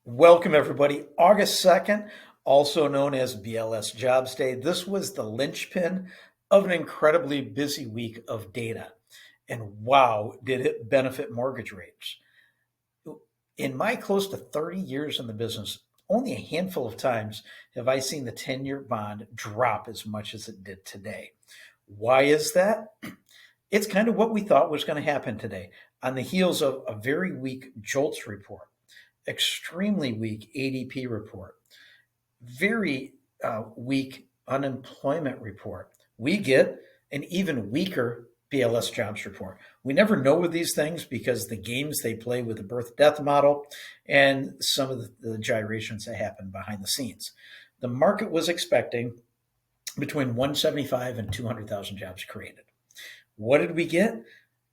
Welcome, everybody. August 2nd, also known as BLS Jobs Day. This was the linchpin of an incredibly busy week of data. And wow, did it benefit mortgage rates. In my close to 30 years in the business, only a handful of times have I seen the 10-year bond drop as much as it did today. Why is that? It's kind of what we thought was going to happen today on the heels of a very weak JOLTS report, extremely weak ADP report, very weak unemployment report. We get an even weaker BLS jobs report. We never know with these things because the games they play with the birth death model and some of the gyrations that happen behind the scenes. The market was expecting between 175 and 200,000 jobs created. What did we get?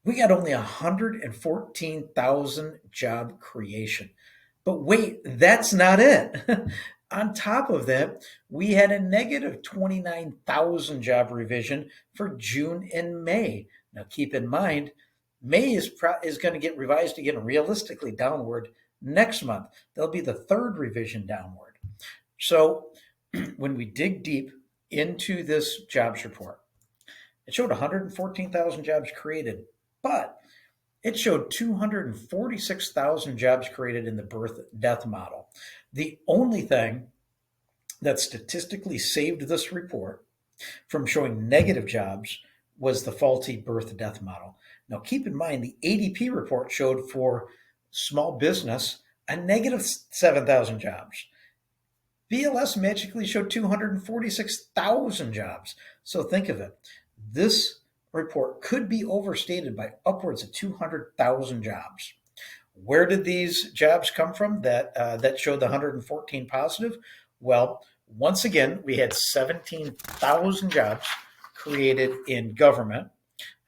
We got only 114,000 job creation. But wait, that's not it. On top of that, we had a negative 29,000 job revision for June and May. Now, keep in mind, May is going to get revised again realistically downward next month. There'll be the third revision downward. So when we dig deep into this jobs report, it showed 114,000 jobs created, but it showed 246,000 jobs created in the birth death model. The only thing that statistically saved this report from showing negative jobs was the faulty birth death model. Now, keep in mind, the ADP report showed for small business a negative 7,000 jobs. BLS magically showed 246,000 jobs. So think of it. This report could be overstated by upwards of 200,000 jobs. Where did these jobs come from that showed the 114 positive? Well, once again, we had 17,000 jobs created in government.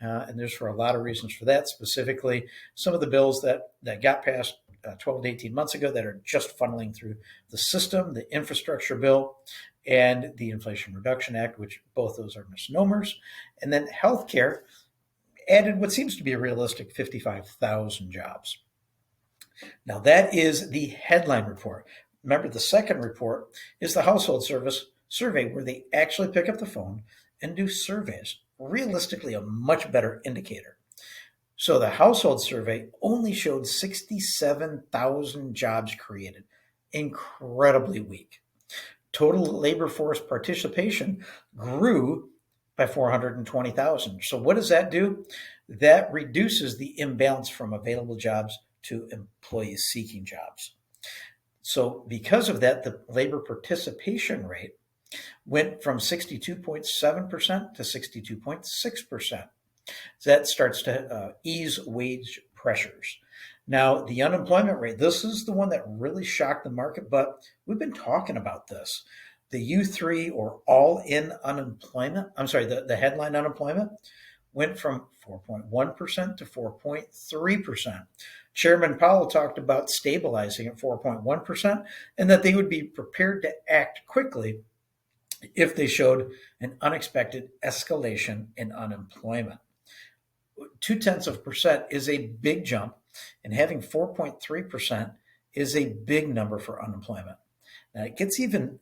And there's for a lot of reasons for that, specifically some of the bills that got passed 12 to 18 months ago that are just funneling through the system, the infrastructure bill and the Inflation Reduction Act, which both those are misnomers. And then healthcare added what seems to be a realistic 55,000 jobs. Now, that is the headline report. Remember, the second report is the household service survey, where they actually pick up the phone and do surveys. Realistically, a much better indicator. So the household survey only showed 67,000 jobs created. Incredibly weak. Total labor force participation grew by 420,000. So what does that do? That reduces the imbalance from available jobs to employees seeking jobs. So because of that, the labor participation rate went from 62.7% to 62.6%. That starts to ease wage pressures. Now, the unemployment rate, this is the one that really shocked the market, but we've been talking about this. The U3 or all-in unemployment, the headline unemployment went from 4.1% to 4.3%. Chairman Powell talked about stabilizing at 4.1% and that they would be prepared to act quickly if they showed an unexpected escalation in unemployment. 0.2% is a big jump, and having 4.3% is a big number for unemployment. Now, it gets even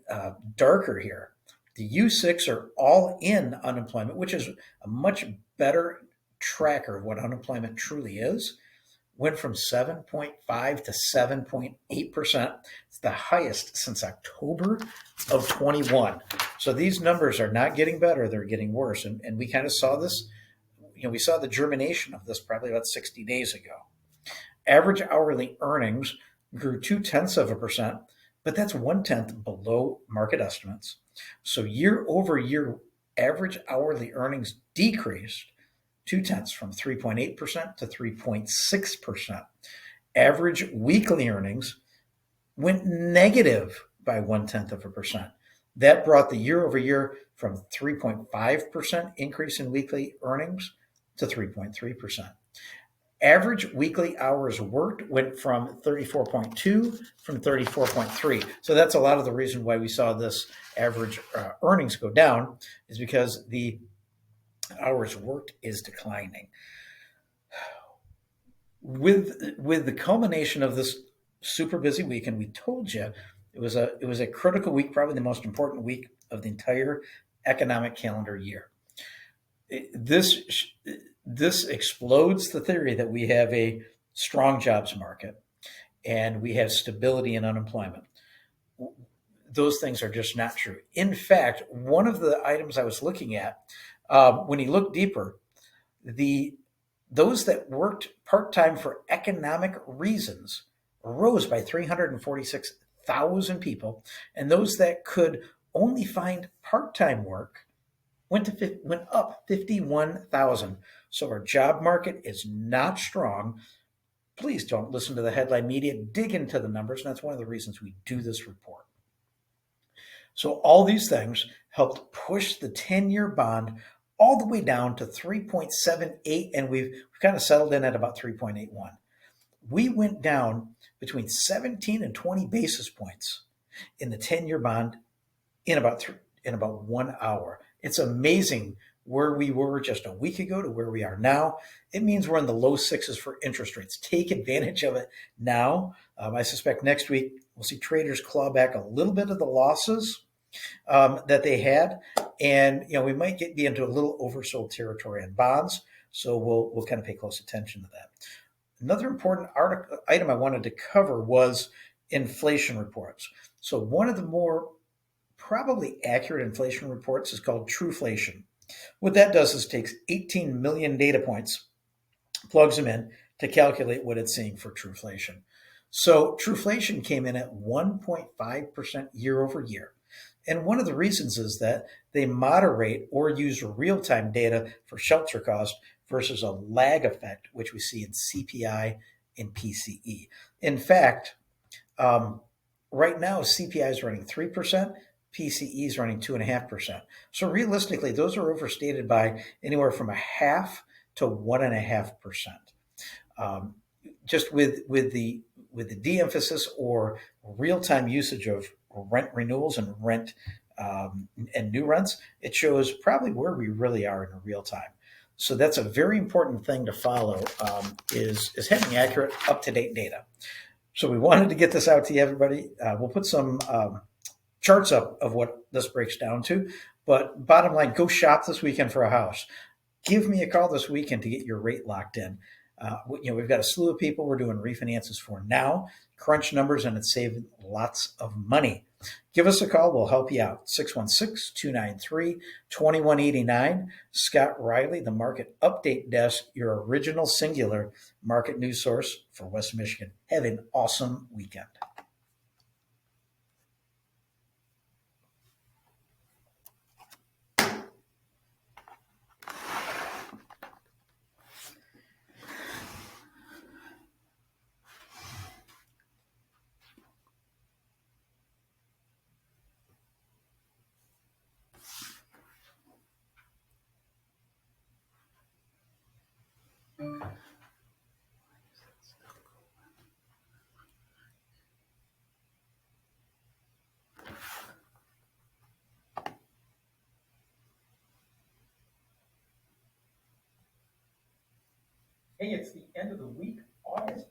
darker here. The U6 or all-in unemployment, which is a much better tracker of what unemployment truly is, went from 7.5 to 7.8%. It's the highest since October of 21. So these numbers are not getting better, they're getting worse. And we kind of saw this, we saw the germination of this probably about 60 days ago. Average hourly earnings grew 0.2%, but that's 1/10 below market estimates. So year over year, average hourly earnings decreased 0.2 from 3.8% to 3.6%. Average weekly earnings went negative by 0.1%. That brought the year over year from 3.5% increase in weekly earnings to 3.3%. Average weekly hours worked went from 34.2 from 34.3. So that's a lot of the reason why we saw this average earnings go down, is because the hours worked is declining. With the culmination of this super busy week, and we told you it was a critical week, probably the most important week of the entire economic calendar year. This explodes the theory that we have a strong jobs market and we have stability in unemployment. Those things are just not true. In fact, one of the items I was looking at, when you look deeper, the those that worked part time for economic reasons rose by 346,000 people, and those that could only find part time work went up 51,000. So our job market is not strong. Please don't listen to the headline media. Dig into the numbers, and that's one of the reasons we do this report. So all these things helped push the 10-year bond all the way down to 3.78, and we've kind of settled in at about 3.81. We went down between 17 and 20 basis points in the 10-year bond in about 1 hour. It's amazing where we were just a week ago to where we are now. It means we're in the low sixes for interest rates. Take advantage of it now. I suspect next week we'll see traders claw back a little bit of the losses that they had, and we might be into a little oversold territory on bonds. So we'll kind of pay close attention to that. Another important item I wanted to cover was inflation reports. So one of the more probably accurate inflation reports is called Truflation. What that does is takes 18 million data points, plugs them in to calculate what it's seeing for Truflation. So Truflation came in at 1.5% year over year. And one of the reasons is that they moderate or use real-time data for shelter cost versus a lag effect, which we see in CPI and PCE. In fact, right now CPI is running 3%, PCE is running 2.5%. So realistically, those are overstated by anywhere from 0.5% to 1.5%. Just with the de-emphasis or real-time usage of rent renewals and rent and new rents, it shows probably where we really are in real time. So that's a very important thing to follow, is having accurate, up-to-date data. So we wanted to get this out to you, everybody. We'll put some charts up of what this breaks down to. But bottom line, go shop this weekend for a house. Give me a call this weekend to get your rate locked in. We've got a slew of people we're doing refinances for now. Crunch numbers, and it's saving lots of money. Give us a call. We'll help you out. 616-293-2189. Scott Riley, the Market Update Desk, your original singular market news source for West Michigan. Have an awesome weekend. Hey, it's the end of the week, August.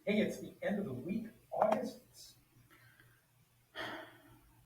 Hey, it's the end of the week,